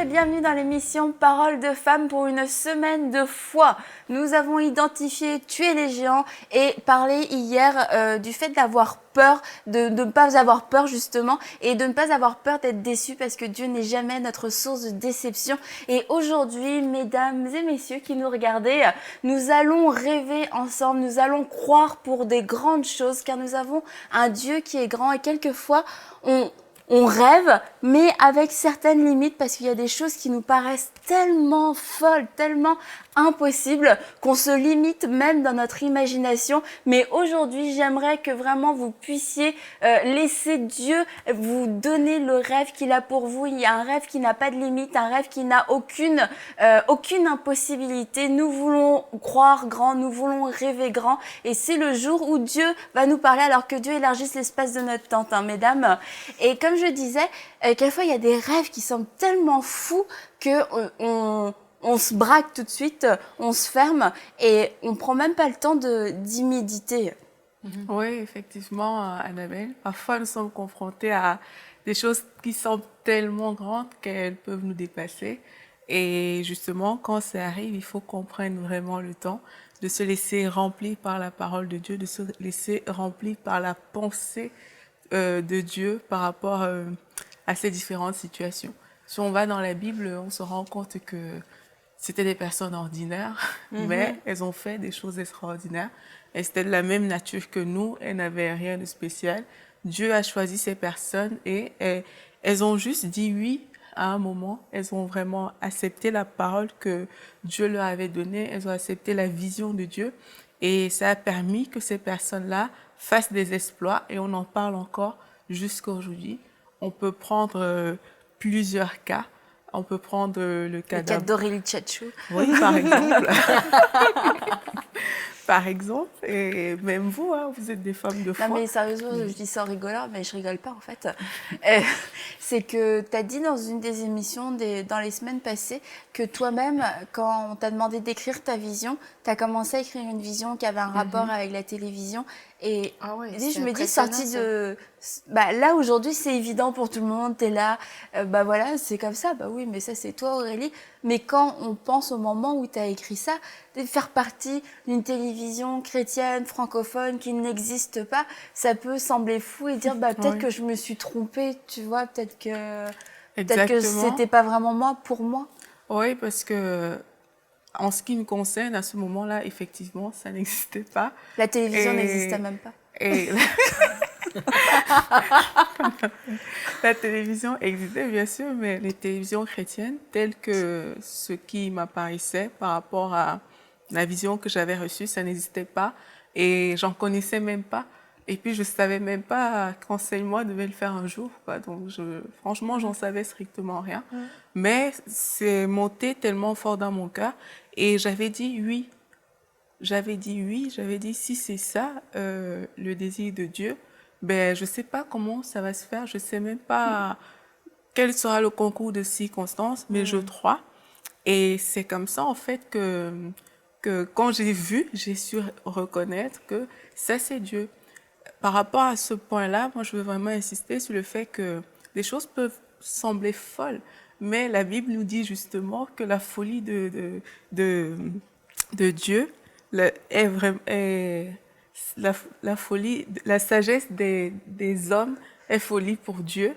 et bienvenue dans l'émission Paroles de femmes pour une semaine de foi. Nous avons identifié tuer les géants et parlé hier du fait d'avoir peur, de ne pas avoir peur justement et de ne pas avoir peur d'être déçu parce que Dieu n'est jamais notre source de déception. Et aujourd'hui, mesdames et messieurs qui nous regardez, nous allons rêver ensemble, nous allons croire pour des grandes choses car nous avons un Dieu qui est grand et quelquefois on rêve, mais avec certaines limites parce qu'il y a des choses qui nous paraissent tellement folles, tellement impossibles qu'on se limite même dans notre imagination. Mais aujourd'hui, j'aimerais que vraiment vous puissiez laisser Dieu vous donner le rêve qu'il a pour vous. Il y a un rêve qui n'a pas de limite, un rêve qui n'a aucune impossibilité. Nous voulons croire grand, nous voulons rêver grand et c'est le jour où Dieu va nous parler alors que Dieu élargisse l'espace de notre tente, hein, mesdames. Et comme je disais, quelquefois il y a des rêves qui semblent tellement fous que on se braque tout de suite, on se ferme et on prend même pas le temps d'y méditer. Oui, effectivement, Annabelle. Parfois, nous sommes confrontés à des choses qui semblent tellement grandes qu'elles peuvent nous dépasser. Et justement, quand ça arrive, il faut qu'on prenne vraiment le temps de se laisser remplir par la parole de Dieu, de se laisser remplir par la pensée de Dieu par rapport à ces différentes situations. Si on va dans la Bible, on se rend compte que c'était des personnes ordinaires, mais elles ont fait des choses extraordinaires. Elles étaient de la même nature que nous, elles n'avaient rien de spécial. Dieu a choisi ces personnes et elles ont juste dit oui à un moment. Elles ont vraiment accepté la parole que Dieu leur avait donnée. Elles ont accepté la vision de Dieu. Et ça a permis que ces personnes-là fassent des exploits et on en parle encore jusqu'à aujourd'hui. On peut prendre plusieurs cas. On peut prendre le cas d'Aurélie Tchatchou. Oui, par exemple. Par exemple, et même vous, hein, vous êtes des femmes de foi. Non mais sérieusement, je dis ça en rigolant, mais je rigole pas en fait. C'est que tu as dit dans une des émissions dans les semaines passées que toi-même, quand on t'a demandé d'écrire ta vision, tu as commencé à écrire une vision qui avait un rapport avec la télévision. Et je me dis, sortie de... Bah, là, aujourd'hui, c'est évident pour tout le monde, tu es là, bah voilà, c'est comme ça. Bah oui, mais ça, c'est toi, Aurélie. Mais quand on pense au moment où tu as écrit ça, de faire partie d'une télévision chrétienne, francophone, qui n'existe pas, ça peut sembler fou et dire, bah peut-être que je me suis trompée, tu vois, peut-être que c'était pas vraiment moi, pour moi. Oui, parce que... En ce qui me concerne, à ce moment-là, effectivement, ça n'existait pas. La télévision n'existait même pas. Et la télévision existait, bien sûr, mais les télévisions chrétiennes, telles que ce qui m'apparaissait par rapport à la vision que j'avais reçue, ça n'existait pas. Et j'en connaissais même pas. Et puis, je savais même pas qu'enseigne-moi devait le faire un jour, quoi. Donc, franchement, j'en savais strictement rien. Mais c'est monté tellement fort dans mon cœur. Et j'avais dit oui. J'avais dit si c'est ça, le désir de Dieu, ben, je sais pas comment ça va se faire. Je sais même pas quel sera le concours de circonstances, mais je crois. Et c'est comme ça, en fait, que quand j'ai vu, j'ai su reconnaître que ça, c'est Dieu. Par rapport à ce point-là, moi, je veux vraiment insister sur le fait que les choses peuvent sembler folles, mais la Bible nous dit justement que la folie de Dieu la folie, la sagesse des hommes est folie pour Dieu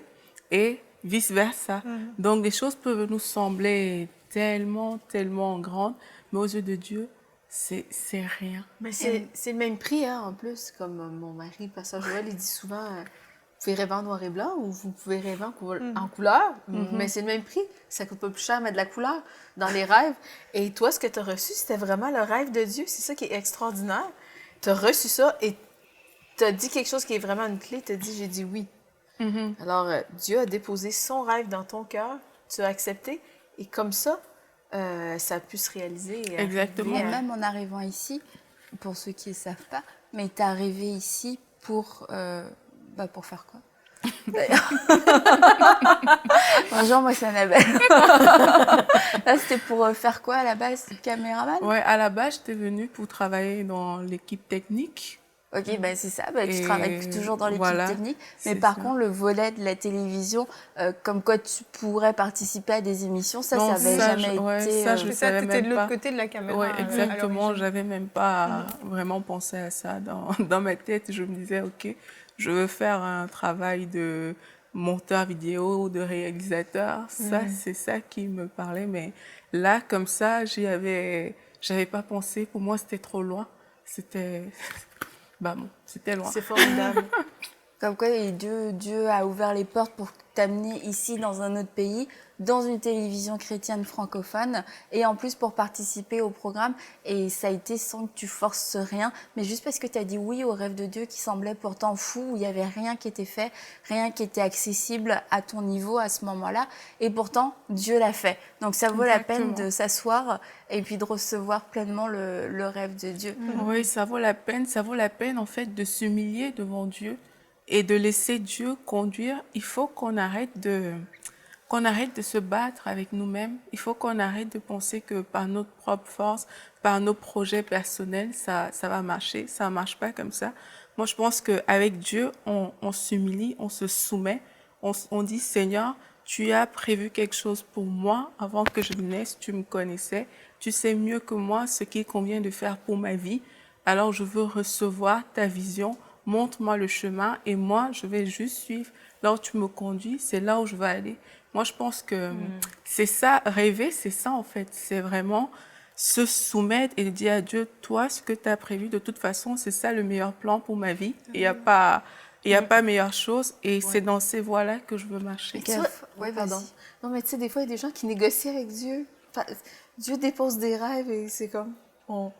et vice-versa. Donc, les choses peuvent nous sembler tellement, tellement grandes, mais aux yeux de Dieu, c'est rien. Mais c'est le même prix, hein, en plus, comme mon mari, Pasteur Joël, il dit souvent, vous pouvez rêver en noir et blanc ou vous pouvez rêver en couleur, mais c'est le même prix. Ça coûte pas plus cher, mais de la couleur dans les rêves. Et toi, ce que tu as reçu, c'était vraiment le rêve de Dieu. C'est ça qui est extraordinaire. Tu as reçu ça et tu as dit quelque chose qui est vraiment une clé. Tu as dit, j'ai dit oui. Alors, Dieu a déposé son rêve dans ton cœur. Tu as accepté. Et comme ça, ça a pu se réaliser. Exactement. Et même en arrivant ici, pour ceux qui ne savent pas, mais tu es arrivé ici pour faire quoi? Bonjour, moi c'est Annabelle. Là, c'était pour faire quoi à la base? Caméraman? Ouais, à la base, j'étais venue pour travailler dans l'équipe technique Ok, bah c'est ça, bah, tu travailles toujours dans l'équipe voilà, technique. Mais c'est par ça. contre, le volet de la télévision, comme quoi tu pourrais participer à des émissions, ça Non, n'avait ça, jamais ouais, été... ça, je C'est ça, savais t'étais même de l'autre pas. côté de la caméra Ouais, à exactement. l'origine. J'avais même pas vraiment pensé à ça dans ma tête. Je me disais, OK, je veux faire un travail de monteur vidéo, de réalisateur. Ça, c'est ça qui me parlait. Mais là, comme ça, j'avais pas pensé. Pour moi, c'était trop loin. C'était, bah bon, c'était loin. C'est formidable. Comme quoi, et Dieu a ouvert les portes pour t'amener ici dans un autre pays, dans une télévision chrétienne francophone, et en plus pour participer au programme. Et ça a été sans que tu forces rien, mais juste parce que tu as dit oui au rêve de Dieu qui semblait pourtant fou, où il n'y avait rien qui était fait, rien qui était accessible à ton niveau à ce moment-là. Et pourtant, Dieu l'a fait. Donc ça vaut la peine Exactement. de s'asseoir et puis de recevoir pleinement le rêve de Dieu. Oui, ça vaut la peine. Ça vaut la peine, en fait, de s'humilier devant Dieu et de laisser Dieu conduire. Il faut qu'on arrête de se battre avec nous-mêmes. Il faut qu'on arrête de penser que par notre propre force, par nos projets personnels, ça va marcher. Ça ne marche pas comme ça. Moi, je pense qu'avec Dieu, on s'humilie, on se soumet. On dit, Seigneur, tu as prévu quelque chose pour moi avant que je naisse. Tu me connaissais. Tu sais mieux que moi ce qu'il convient de faire pour ma vie. Alors, je veux recevoir ta vision. Montre-moi le chemin et moi, je vais juste suivre. Là où tu me conduis, c'est là où je vais aller. Moi, je pense que c'est ça, rêver, c'est ça en fait. C'est vraiment se soumettre et dire à Dieu, toi, ce que tu as prévu, de toute façon, c'est ça le meilleur plan pour ma vie. Il n'y a pas, il y a pas meilleure chose et c'est dans ces voies-là que je veux marcher. Tu vois- Ouais, pardon. vas-y. Non, mais tu sais, des fois, il y a des gens qui négocient avec Dieu. Enfin, Dieu dépose des rêves et c'est comme, on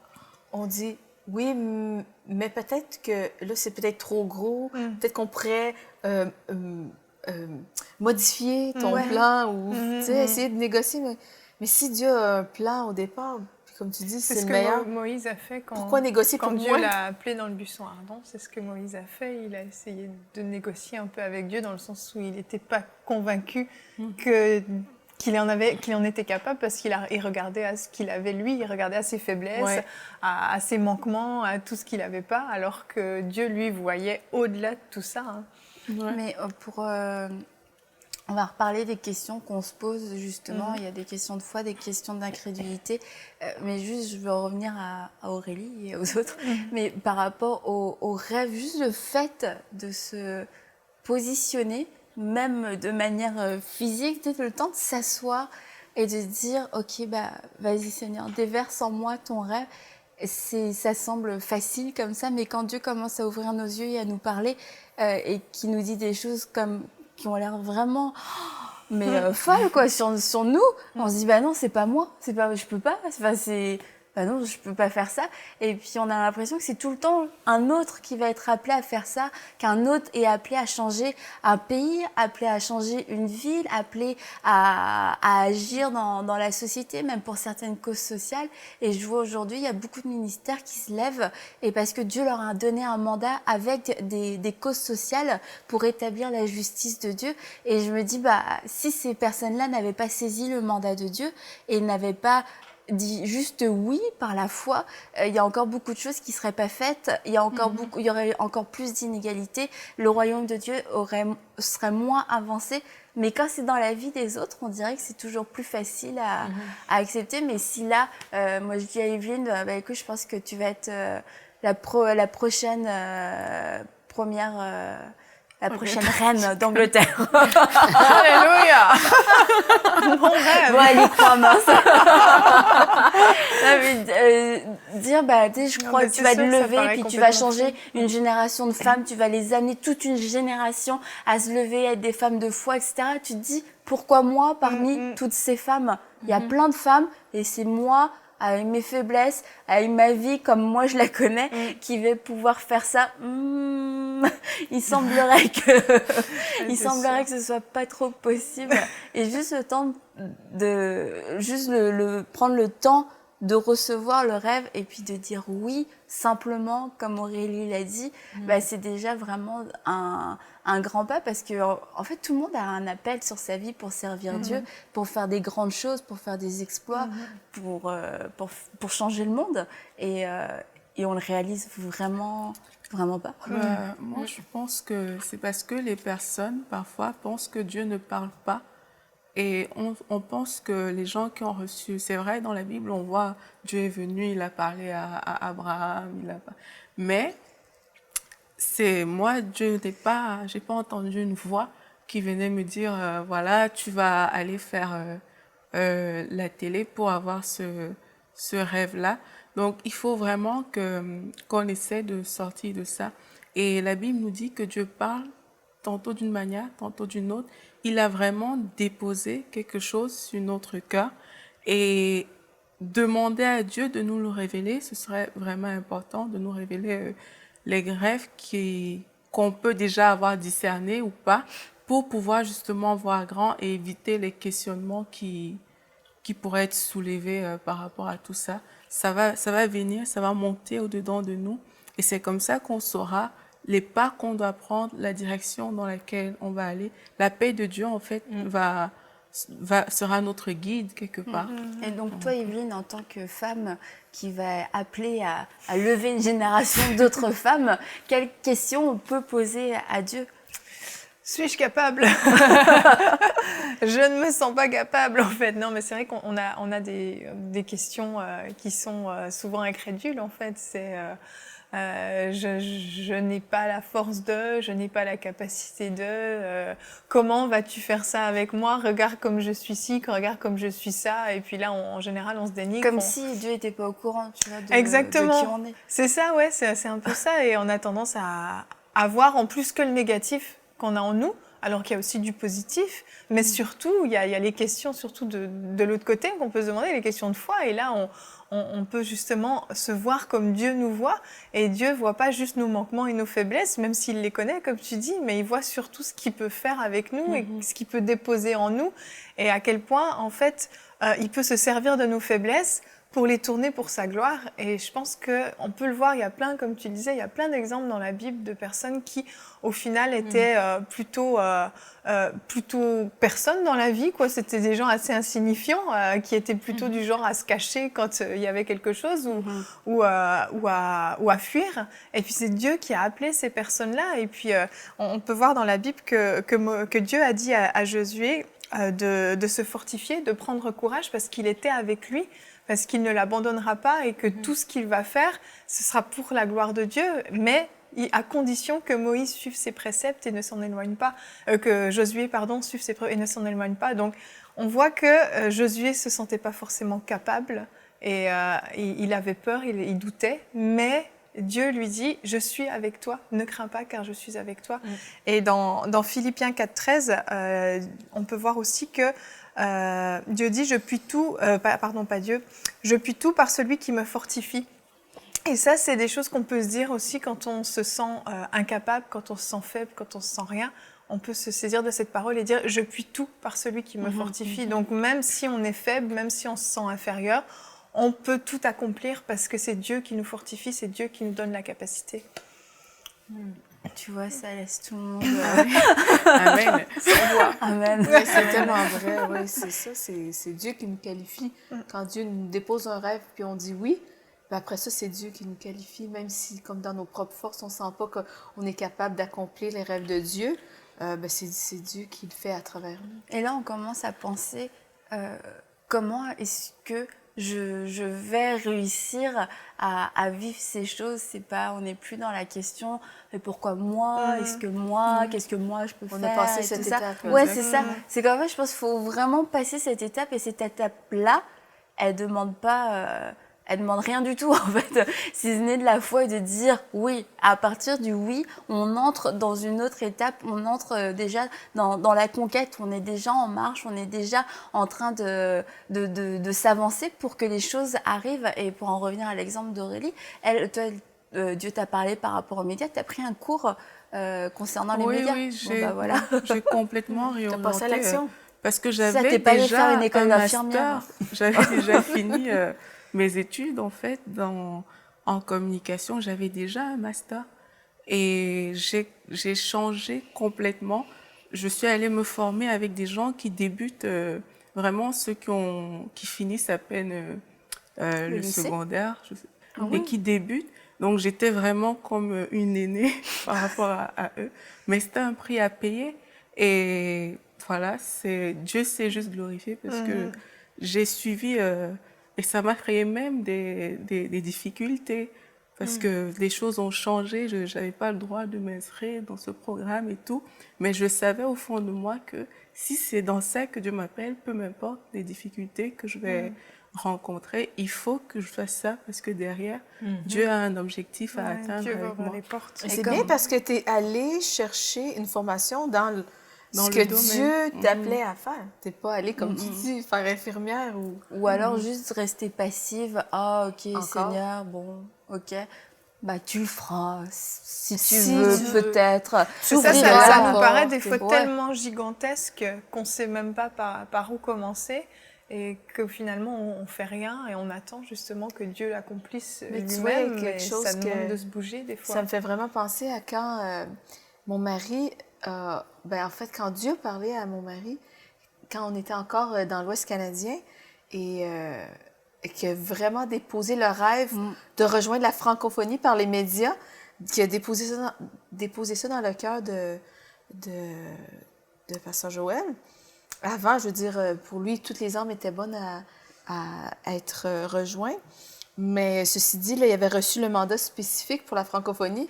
dit, oui, mais peut-être que là, c'est peut-être trop gros. Peut-être qu'on pourrait modifier ton Ouais. plan ou tu sais, essayer de négocier. Mais si Dieu a un plan au départ, puis comme tu dis, C'est c'est ce le que meilleur. Moïse a fait Pourquoi négocier quand pour Dieu moi? l'a appelé dans le buisson ardent. C'est ce que Moïse a fait. Il a essayé de négocier un peu avec Dieu dans le sens où il n'était pas convaincu qu'il en était capable parce il regardait à ce qu'il avait lui, il regardait à ses faiblesses, Ouais. à ses manquements, à tout ce qu'il n'avait pas, alors que Dieu lui voyait au-delà de tout ça. Hein. Ouais. Mais on va reparler des questions qu'on se pose justement. Il y a des questions de foi, des questions d'incrédulité. Mais juste, je veux revenir à Aurélie et aux autres. Mais par rapport au rêve, juste le fait de se positionner, même de manière physique, peut-être le temps de s'asseoir et de dire, ok, bah, vas-y Seigneur, déverse en moi ton rêve. Ça semble facile comme ça, mais quand Dieu commence à ouvrir nos yeux et à nous parler et qui nous dit des choses qui ont l'air vraiment folles quoi, sur nous, on se dit bah non, c'est pas moi, je peux pas, bah non, je peux pas faire ça. Et puis on a l'impression que c'est tout le temps un autre qui va être appelé à faire ça, qu'un autre est appelé à changer un pays, appelé à changer une ville, appelé à agir dans la société, même pour certaines causes sociales. Et je vois aujourd'hui, il y a beaucoup de ministères qui se lèvent et parce que Dieu leur a donné un mandat avec des causes sociales pour établir la justice de Dieu. Et je me dis, bah, si ces personnes-là n'avaient pas saisi le mandat de Dieu et n'avaient pas dit juste oui par la foi, il y a encore beaucoup de choses qui seraient pas faites, il y aurait encore plus d'inégalités, le royaume de Dieu serait moins avancé, mais quand c'est dans la vie des autres, on dirait que c'est toujours plus facile à accepter, mais si là, moi je dis à Evelyne, bah écoute, je pense que tu vas être la prochaine première... la prochaine reine d'Angleterre. Alléluia. Mon rêve. Bon, elle y croit, mince. Non, mais, dire, bah, tu sais, je crois mais que tu c'est vas te sûr, ça lever, paraît puis tu vas complètement changer une génération de femmes, tu vas les amener toute une génération à se lever, à être des femmes de foi, etc. Tu te dis, pourquoi moi, parmi toutes ces femmes? Il y a plein de femmes, et c'est moi, avec mes faiblesses, avec ma vie comme moi je la connais, qui vais pouvoir faire ça. Il semblerait que ce soit pas trop possible. Et juste le temps juste prendre le temps de recevoir le rêve et puis de dire oui, simplement, comme Aurélie l'a dit, bah, c'est déjà vraiment un grand pas parce que, en fait, tout le monde a un appel sur sa vie pour servir Dieu, pour faire des grandes choses, pour faire des exploits, pour changer le monde. Et et on le réalise vraiment pas. Moi, je pense que c'est parce que les personnes, parfois, pensent que Dieu ne parle pas. Et on pense que les gens qui ont reçu, c'est vrai, dans la Bible, on voit Dieu est venu, il a parlé à Abraham, mais c'est moi, j'ai pas entendu une voix qui venait me dire, voilà, tu vas aller faire la télé pour avoir ce rêve-là. Donc, il faut vraiment qu'on essaie de sortir de ça. Et la Bible nous dit que Dieu parle tantôt d'une manière, tantôt d'une autre. Il a vraiment déposé quelque chose sur notre cœur et demander à Dieu de nous le révéler, ce serait vraiment important de nous révéler les rêves qu'on peut déjà avoir discernés ou pas pour pouvoir justement voir grand et éviter les questionnements qui pourraient être soulevés par rapport à tout ça. Ça va venir, ça va monter au-dedans de nous et c'est comme ça qu'on saura les pas qu'on doit prendre, la direction dans laquelle on va aller. La paix de Dieu, en fait, sera notre guide quelque part. Et donc toi, Evelyne, en tant que femme qui va appeler à lever une génération d'autres femmes, quelles questions on peut poser à Dieu? Suis-je capable? Je ne me sens pas capable, en fait. Non, mais c'est vrai qu'on a des questions qui sont souvent incrédules, en fait. C'est je n'ai pas la force de, je n'ai pas la capacité de. Comment vas-tu faire ça avec moi? Regarde comme je suis ci, regarde comme je suis ça. Et puis là, en général, on se dénigre. Comme si Dieu n'était pas au courant, tu vois, Exactement. de qui on est. C'est ça, ouais, c'est un peu ça. Et on a tendance à voir en plus que le négatif qu'on a en nous, alors qu'il y a aussi du positif. Mais surtout, il y a les questions surtout de l'autre côté qu'on peut se demander, les questions de foi. Et là, on peut justement se voir comme Dieu nous voit. Et Dieu voit pas juste nos manquements et nos faiblesses, même s'il les connaît, comme tu dis, mais il voit surtout ce qu'il peut faire avec nous et ce qu'il peut déposer en nous. Et à quel point, en fait, il peut se servir de nos faiblesses pour les tourner pour sa gloire. Et je pense qu'on peut le voir, il y a plein, comme tu disais, il y a plein d'exemples dans la Bible de personnes qui, au final, étaient plutôt personnes dans la vie, quoi. C'était des gens assez insignifiants, qui étaient plutôt du genre à se cacher quand il y avait quelque chose ou à fuir. Et puis c'est Dieu qui a appelé ces personnes-là. Et puis on peut voir dans la Bible que Dieu a dit à Josué de se fortifier, de prendre courage parce qu'il était avec lui, parce qu'il ne l'abandonnera pas et que tout ce qu'il va faire, ce sera pour la gloire de Dieu, mais à condition que Moïse suive ses préceptes et ne s'en éloigne pas, que Josué, suive ses préceptes et ne s'en éloigne pas. Donc, on voit que Josué se sentait pas forcément capable et il avait peur, il doutait, mais Dieu lui dit « Je suis avec toi, ne crains pas car je suis avec toi ». Et dans Philippiens 4,13, on peut voir aussi que Dieu dit « Je puis tout, je puis tout par celui qui me fortifie ». Et ça, c'est des choses qu'on peut se dire aussi quand on se sent incapable, quand on se sent faible, quand on se sent rien. On peut se saisir de cette parole et dire « Je puis tout par celui qui me fortifie ». Donc même si on est faible, même si on se sent inférieur, on peut tout accomplir parce que c'est Dieu qui nous fortifie, c'est Dieu qui nous donne la capacité. Tu vois, ça laisse tout le monde... Amen. Amen. Oui, c'est tellement vrai, oui, c'est ça, c'est Dieu qui nous qualifie. Quand Dieu nous dépose un rêve, puis on dit oui, puis après ça, c'est Dieu qui nous qualifie, même si, comme dans nos propres forces, on ne sent pas qu'on est capable d'accomplir les rêves de Dieu, c'est Dieu qui le fait à travers nous. Et là, on commence à penser comment est-ce que je vais réussir à vivre ces choses. On n'est plus dans la question mais pourquoi moi, est-ce que moi, qu'est-ce que moi je peux faire. On a passé cette étape. Ouais, c'est ça. C'est comme ça, je pense qu'il faut vraiment passer cette étape et cette étape-là, elle demande pas... elle demande rien du tout, en fait, si ce n'est de la foi et de dire oui. À partir du oui, on entre dans une autre étape, on entre déjà dans la conquête, on est déjà en marche, on est déjà en train de s'avancer pour que les choses arrivent. Et pour en revenir à l'exemple d'Aurélie, Dieu t'a parlé par rapport aux médias, tu as pris un cours concernant les médias. Oui, voilà. J'ai complètement réorienté. T'as passé à l'action. Parce que Ça, j'avais t'es pas allé déjà faire une école un d'infirmière. master, j'avais déjà fini mes études en fait en communication, j'avais déjà un master et j'ai changé complètement. Je suis allée me former avec des gens qui débutent, vraiment ceux qui finissent à peine le lycée. secondaire et qui débutent. Donc, j'étais vraiment comme une aînée par rapport à eux. Mais c'était un prix à payer. Et voilà, Dieu s'est juste glorifié parce que j'ai suivi, et ça m'a créé même des difficultés. Parce que les choses ont changé, je n'avais pas le droit de m'inscrire dans ce programme et tout. Mais je savais au fond de moi que si c'est dans ça que Dieu m'appelle, peu m'importe les difficultés que je vais rencontrer, il faut que je fasse ça parce que derrière, Dieu a un objectif à atteindre Dieu va avec ouvrir moi. les portes. Et c'est bien parce que tu es allé chercher une formation dans Dans ce le que domaine. Dieu t'appelait à faire. Tu n'es pas allé, comme tu dis, faire infirmière ou... Ou alors juste rester passive. Ah, ok, Encore. Seigneur, bon, ok. Bah, tu le feras si tu Si veux, tu veux. peut-être. Ça, T'ouvriras ça la nous paraît des porte. fois Ouais. tellement gigantesque qu'on ne sait même pas par où commencer et que finalement on fait rien et on attend justement que Dieu l'accomplisse Mais tu vois, il y a lui-même. quelque Et chose ça demande que- de se bouger des fois. Ça me fait vraiment penser à quand mon mari... en fait, quand Dieu parlait à mon mari, quand on était encore dans l'Ouest canadien, et qui a vraiment déposé le rêve de rejoindre la francophonie par les médias, qui a déposé ça dans le cœur de Pasteur Joël. Avant, je veux dire, pour lui, toutes les âmes étaient bonnes à être rejointes. Mais ceci dit, là, il avait reçu le mandat spécifique pour la francophonie.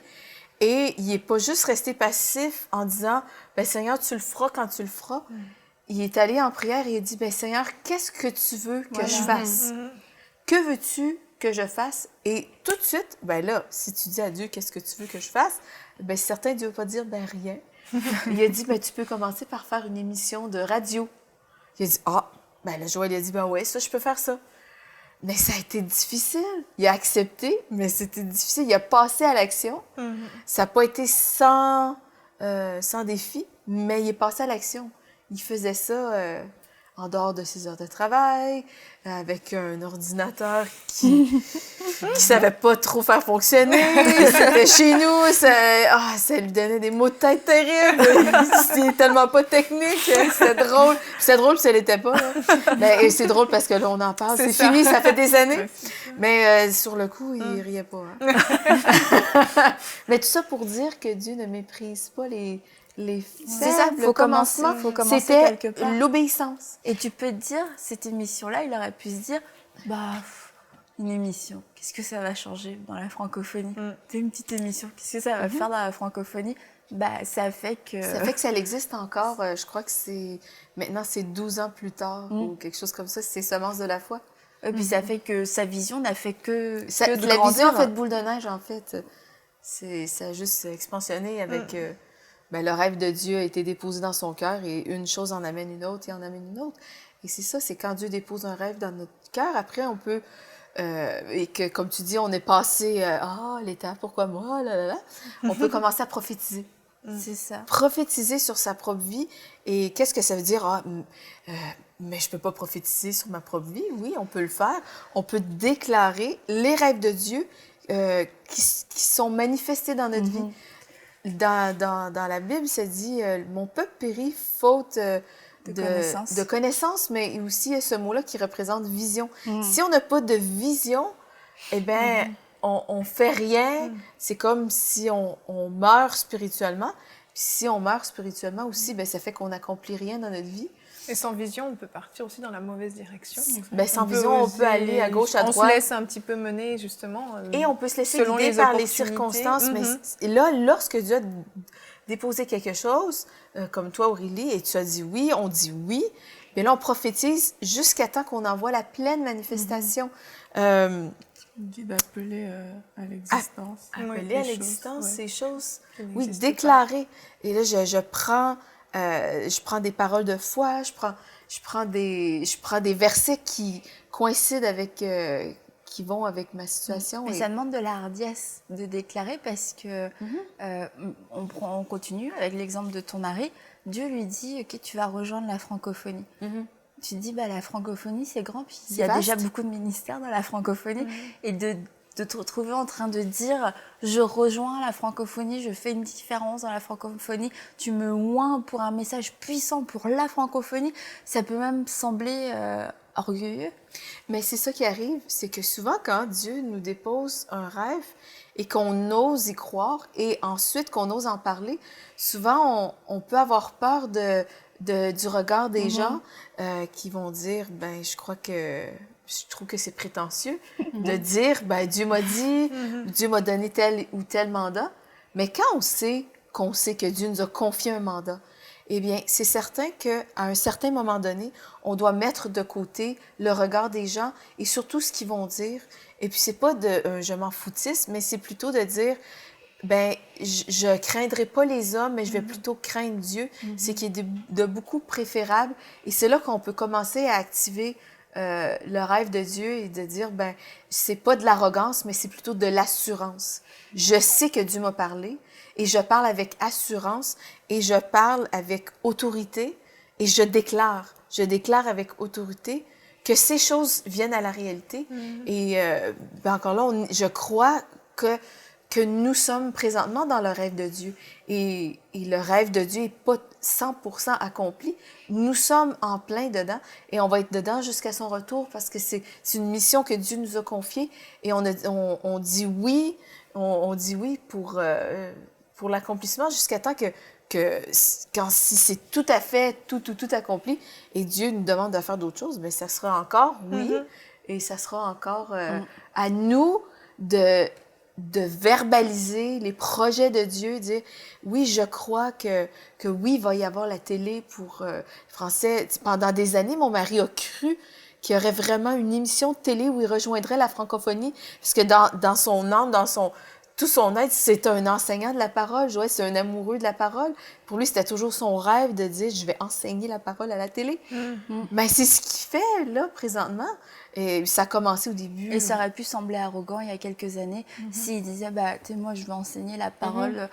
Et il n'est pas juste resté passif en disant « Ben Seigneur, tu le feras quand tu le feras. Il est allé en prière et il a dit « Ben Seigneur, qu'est-ce que tu veux que je fasse? Que veux-tu que je fasse? » Et tout de suite, ben là, si tu dis à Dieu « Qu'est-ce que tu veux que je fasse? » Ben certain, Dieu ne va pas dire « Ben rien. » Il a dit « Ben tu peux commencer par faire une émission de radio. » Il a dit « Ah! » Ben là, Joël il a dit « Ben ouais, ça, je peux faire ça. » Mais ça a été difficile. Il a accepté, mais c'était difficile. Il a passé à l'action. Ça n'a pas été sans défi, mais il est passé à l'action. Il faisait ça en dehors de ses heures de travail, avec un ordinateur qui savait pas trop faire fonctionner. C'était chez nous, ça lui donnait des maux de tête terribles. C'était tellement pas technique. C'était drôle. Puis c'était drôle, puis ça l'était pas. Là. Et c'est drôle parce que là, on en parle. C'est fini, ça fait des années. Mais sur le coup, il riait pas. Hein. Mais tout ça pour dire que Dieu ne méprise pas les C'est ça, faibles. faut Commencement, commencer c'était quelque part. l'obéissance. Et tu peux te dire, cette émission-là, il aurait pu se dire, bah, une émission, qu'est-ce que ça va changer dans la francophonie? C'est une petite émission, qu'est-ce que ça va faire dans la francophonie? Bah, ça fait que... Ça fait que ça existe encore, je crois que maintenant c'est 12 ans plus tard ou quelque chose comme ça, c'est Semences de la foi. Et puis ça fait que sa vision n'a fait que de La grandir. vision a fait boule de neige, en fait. Ça a juste expansionné avec... le rêve de Dieu a été déposé dans son cœur et une chose en amène une autre et en amène une autre. Et c'est ça, c'est quand Dieu dépose un rêve dans notre cœur, après on peut... et que, comme tu dis, on est passé l'étape, pourquoi moi, là, là, là. On peut commencer à prophétiser. C'est ça. Prophétiser sur sa propre vie. Et qu'est-ce que ça veut dire? Mais je peux pas prophétiser sur ma propre vie. Oui, on peut le faire. On peut déclarer les rêves de Dieu qui sont manifestés dans notre vie. Dans la Bible, ça dit « Mon peuple périt faute de connaissance », mais aussi il y a ce mot-là qui représente vision. Si on n'a pas de vision, eh bien, on fait rien. C'est comme si on meurt spirituellement. Puis si on meurt spirituellement aussi, ben, ça fait qu'on n'accomplit rien dans notre vie. Et sans vision, on peut partir aussi dans la mauvaise direction. Ben, sans vision, on peut aller à gauche, à droite. On se laisse un petit peu mener, justement. Et on peut se laisser selon guider les par les opportunités. circonstances. Mais là, lorsque Dieu a déposé quelque chose, comme toi, Aurélie, et tu as dit oui, on dit oui, mais là, on prophétise jusqu'à temps qu'on en voit la pleine manifestation. Il dit d'appeler à l'existence. Appeler à l'existence ces choses. Qui Oui, n'existent déclarer. Et là, je prends des paroles de foi, je prends des versets qui coïncident avec, qui vont avec ma situation. Mais ça demande de la hardiesse de déclarer parce que on continue avec l'exemple de ton mari. Dieu lui dit, ok, tu vas rejoindre la francophonie. Tu te dis, bah, la francophonie, c'est grand, puis il y a vaste. déjà beaucoup de ministères dans la francophonie. Et de te retrouver en train de dire, je rejoins la francophonie, je fais une différence dans la francophonie, tu me oins pour un message puissant pour la francophonie, ça peut même sembler orgueilleux. Mais c'est ça qui arrive, c'est que souvent, quand Dieu nous dépose un rêve et qu'on ose y croire et ensuite qu'on ose en parler, souvent on peut avoir peur du regard des gens qui vont dire, ben je trouve que c'est prétentieux de dire, ben Dieu m'a dit, Dieu m'a donné tel ou tel mandat. Mais quand on sait qu'on sait que Dieu nous a confié un mandat, eh bien, c'est certain qu'à un certain moment donné, on doit mettre de côté le regard des gens et surtout ce qu'ils vont dire. Et puis, c'est pas de je m'en foutisme, mais c'est plutôt de dire, ben, je craindrai pas les hommes, mais je vais plutôt craindre Dieu. C'est qui est de beaucoup préférable. Et c'est là qu'on peut commencer à activer le rêve de Dieu et de dire, ben, c'est pas de l'arrogance, mais c'est plutôt de l'assurance. Je sais que Dieu m'a parlé et je parle avec assurance et je parle avec autorité et je déclare avec autorité que ces choses viennent à la réalité. Et ben encore là, je crois que nous sommes présentement dans le rêve de Dieu. Et le rêve de Dieu n'est pas 100% accompli. Nous sommes en plein dedans et on va être dedans jusqu'à son retour parce que c'est une mission que Dieu nous a confiée et on dit oui, on dit oui pour l'accomplissement jusqu'à temps si c'est tout à fait, tout accompli et Dieu nous demande de faire d'autres choses, mais ça sera encore oui et ça sera encore à nous de verbaliser les projets de Dieu, dire oui, je crois que oui, il va y avoir la télé pour français. Pendant des années, mon mari a cru qu'il y aurait vraiment une émission de télé où il rejoindrait la francophonie, parce que dans son âme, tout son être, c'est un enseignant de la parole. Joël, c'est un amoureux de la parole. Pour lui, c'était toujours son rêve de dire, je vais enseigner la parole à la télé. Mais c'est ce qu'il fait, là, présentement. Et ça a commencé au début. Et ça aurait pu sembler arrogant il y a quelques années s'il disait, bah, tu sais, moi, je vais enseigner la parole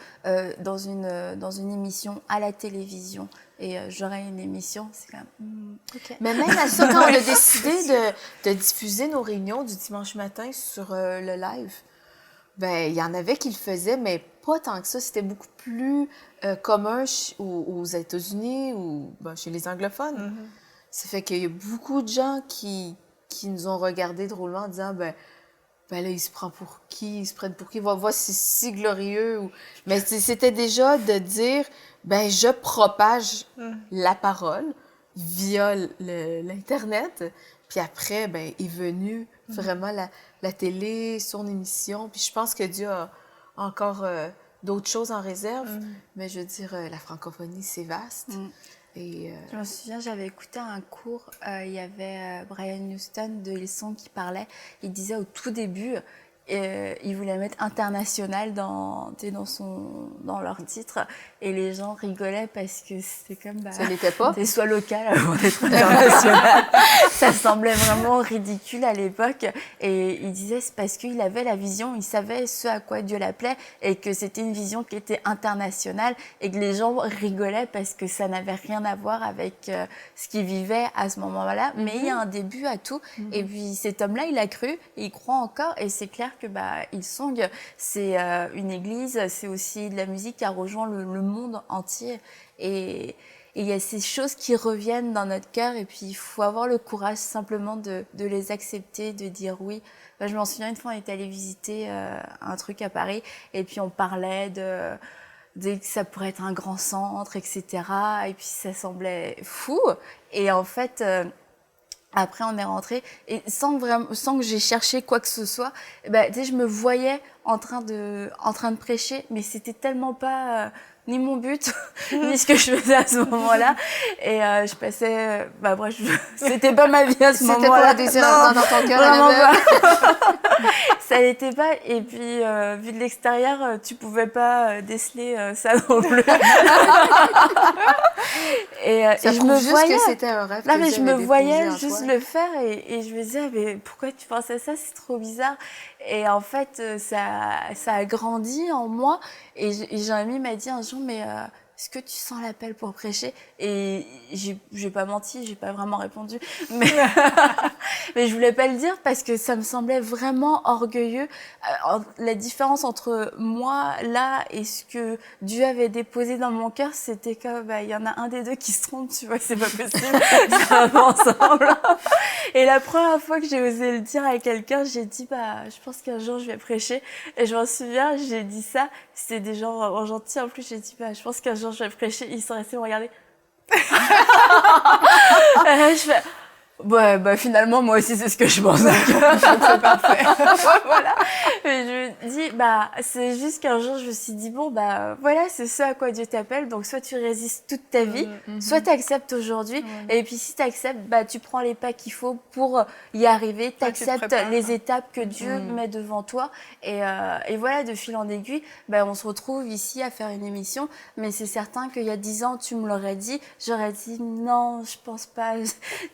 dans une émission à la télévision. Et j'aurai une émission, c'est quand même... OK. Mais même à ça, quand on a décidé de diffuser nos réunions du dimanche matin sur le live, ben il y en avait qui le faisaient, mais pas tant que ça. C'était beaucoup plus commun aux États-Unis ou chez les anglophones. Ça fait qu'il y a beaucoup de gens qui nous ont regardés drôlement en disant, ben là, il se prend pour qui? Il se prenne pour qui? Voir c'est si glorieux. Mais c'était déjà de dire, ben je propage la parole via l'Internet. Puis après, ben est venue vraiment la télé, son émission. Puis je pense que Dieu a encore d'autres choses en réserve. Mais je veux dire, la francophonie, c'est vaste. Et Je me souviens, j'avais écouté un cours, il y avait Brian Houston de Hillsong qui parlait. Il disait au tout début, il voulait mettre international dans leur titre et les gens rigolaient parce que c'était comme ça n'était pas. T'es soit local avant d'être international. Ça semblait vraiment ridicule à l'époque et il disait c'est parce qu'il avait la vision, il savait ce à quoi Dieu l'appelait et que c'était une vision qui était internationale et que les gens rigolaient parce que ça n'avait rien à voir avec ce qu'ils vivaient à ce moment-là. Mais il y a un début à tout et puis cet homme-là il a cru, il croit encore et c'est clair que Hillsong, c'est une église, c'est aussi de la musique qui a rejoint le monde entier. Et il y a ces choses qui reviennent dans notre cœur et puis il faut avoir le courage simplement de les accepter, de dire oui. Je m'en souviens, une fois, on était allé visiter un truc à Paris et puis on parlait de que ça pourrait être un grand centre, etc. Et puis ça semblait fou. Et en fait... Après, on est rentré et sans que j'ai cherché quoi que ce soit, tu sais, je me voyais en train de prêcher, mais c'était tellement pas ni mon but, ni ce que je faisais à ce moment-là. Et je passais... bref, c'était pas ma vie à ce moment-là. C'était pas la désir dans ton cœur, vraiment pas. Ça l'était pas. Et puis, vu de l'extérieur, tu pouvais pas déceler ça non plus. Ça je prouve me juste voyais... que c'était un rêve Là, mais je me voyais juste juste le faire et je me disais, mais pourquoi tu penses à ça? C'est trop bizarre. Et en fait, ça a grandi en moi. Et j'ai un ami m'a dit un jour, mais est-ce que tu sens l'appel pour prêcher? Et j'ai pas menti, j'ai pas vraiment répondu, mais mais je voulais pas le dire parce que ça me semblait vraiment orgueilleux. La différence entre moi là et ce que Dieu avait déposé dans mon cœur, c'était que il y en a un des deux qui se trompe, tu vois, c'est pas possible, ça va ensemble. Et la première fois que j'ai osé le dire à quelqu'un, j'ai dit je pense qu'un jour je vais prêcher. Et je m'en souviens, j'ai dit ça, c'était des gens vraiment gentils en plus, j'ai dit je pense qu'un jour je vais prêcher, ils sont restés me regarder. Et là, je fais finalement moi aussi c'est ce que je pense. C'est parfait. Voilà. Et je me dis c'est juste qu'un jour je me suis dit voilà, c'est ce à quoi Dieu t'appelle, donc soit tu résistes toute ta vie, soit tu acceptes aujourd'hui, et puis si tu acceptes, tu prends les pas qu'il faut pour y arriver, tu acceptes les étapes que Dieu met devant toi, et voilà, de fil en aiguille, on se retrouve ici à faire une émission, mais c'est certain qu'il y a 10 ans tu me l'aurais dit, j'aurais dit non, je pense pas,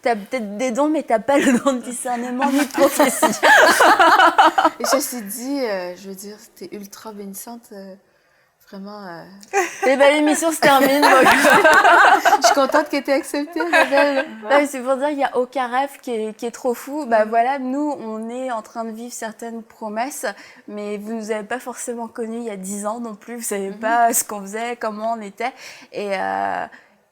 t'as peut-être des dons, mais t'as pas le don de discernement ni de prophétie. Et ceci dit, je veux dire, c'était ultra bénissante, vraiment. Et l'émission se termine. Donc... je suis contente qu'elle ait été acceptée, Annabelle. C'est pour dire qu'il n'y a aucun rêve qui est trop fou. Voilà, nous, on est en train de vivre certaines promesses, mais vous nous avez pas forcément connus il y a 10 ans non plus. Vous savez pas ce qu'on faisait, comment on était. Et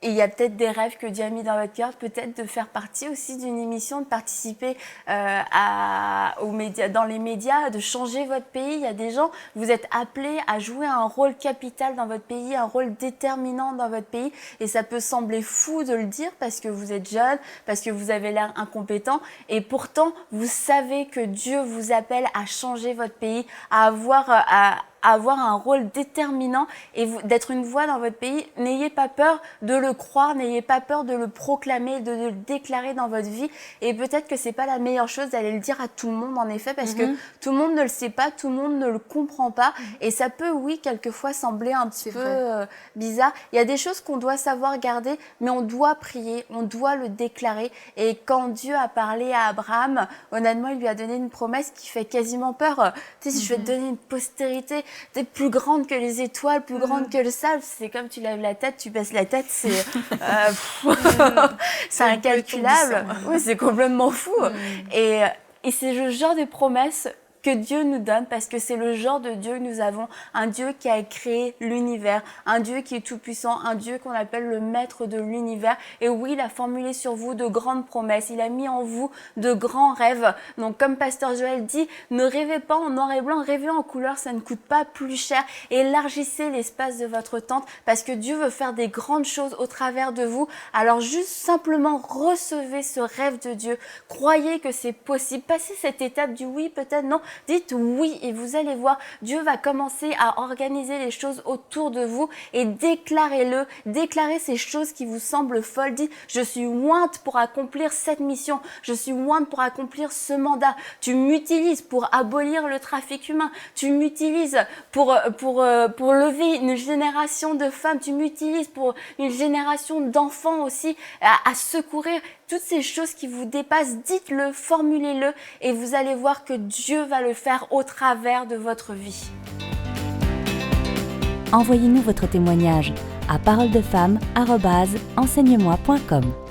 il y a peut-être des rêves que Dieu a mis dans votre cœur, peut-être de faire partie aussi d'une émission, de participer dans les médias, de changer votre pays. Il y a des gens, vous êtes appelés à jouer un rôle capital dans votre pays, un rôle déterminant dans votre pays. Et ça peut sembler fou de le dire parce que vous êtes jeune, parce que vous avez l'air incompétent. Et pourtant, vous savez que Dieu vous appelle à changer votre pays, à avoir un rôle déterminant et d'être une voix dans votre pays. N'ayez pas peur de le croire, n'ayez pas peur de le proclamer, de le déclarer dans votre vie. Et peut-être que c'est pas la meilleure chose d'aller le dire à tout le monde, en effet, parce que tout le monde ne le sait pas, tout le monde ne le comprend pas. Et ça peut, oui, quelquefois sembler un petit peu bizarre. Il y a des choses qu'on doit savoir garder, mais on doit prier, on doit le déclarer. Et quand Dieu a parlé à Abraham, honnêtement, il lui a donné une promesse qui fait quasiment peur. Tu sais, si je vais te donner une postérité, t'es plus grande que les étoiles, plus grande que le sable. C'est comme tu lèves la tête, tu baisses la tête, c'est c'est incalculable. Oui, c'est complètement fou. Et c'est le genre de promesses que Dieu nous donne, parce que c'est le genre de Dieu que nous avons, un Dieu qui a créé l'univers, un Dieu qui est tout puissant, un Dieu qu'on appelle le maître de l'univers. Et oui, il a formulé sur vous de grandes promesses, il a mis en vous de grands rêves. Donc comme Pasteur Joël dit, ne rêvez pas en noir et blanc, rêvez en couleur, ça ne coûte pas plus cher. Élargissez l'espace de votre tente, parce que Dieu veut faire des grandes choses au travers de vous. Alors juste simplement recevez ce rêve de Dieu, croyez que c'est possible, passez cette étape du oui, peut-être non. Dites oui et vous allez voir, Dieu va commencer à organiser les choses autour de vous, et déclarez-le, déclarez ces choses qui vous semblent folles. Dites, je suis ointe pour accomplir cette mission, je suis ointe pour accomplir ce mandat. Tu m'utilises pour abolir le trafic humain, tu m'utilises pour lever une génération de femmes, tu m'utilises pour une génération d'enfants aussi à secourir. Toutes ces choses qui vous dépassent, dites-le, formulez-le, et vous allez voir que Dieu va le faire au travers de votre vie. Envoyez-nous votre témoignage à paroledefemme@enseigne-moi.com.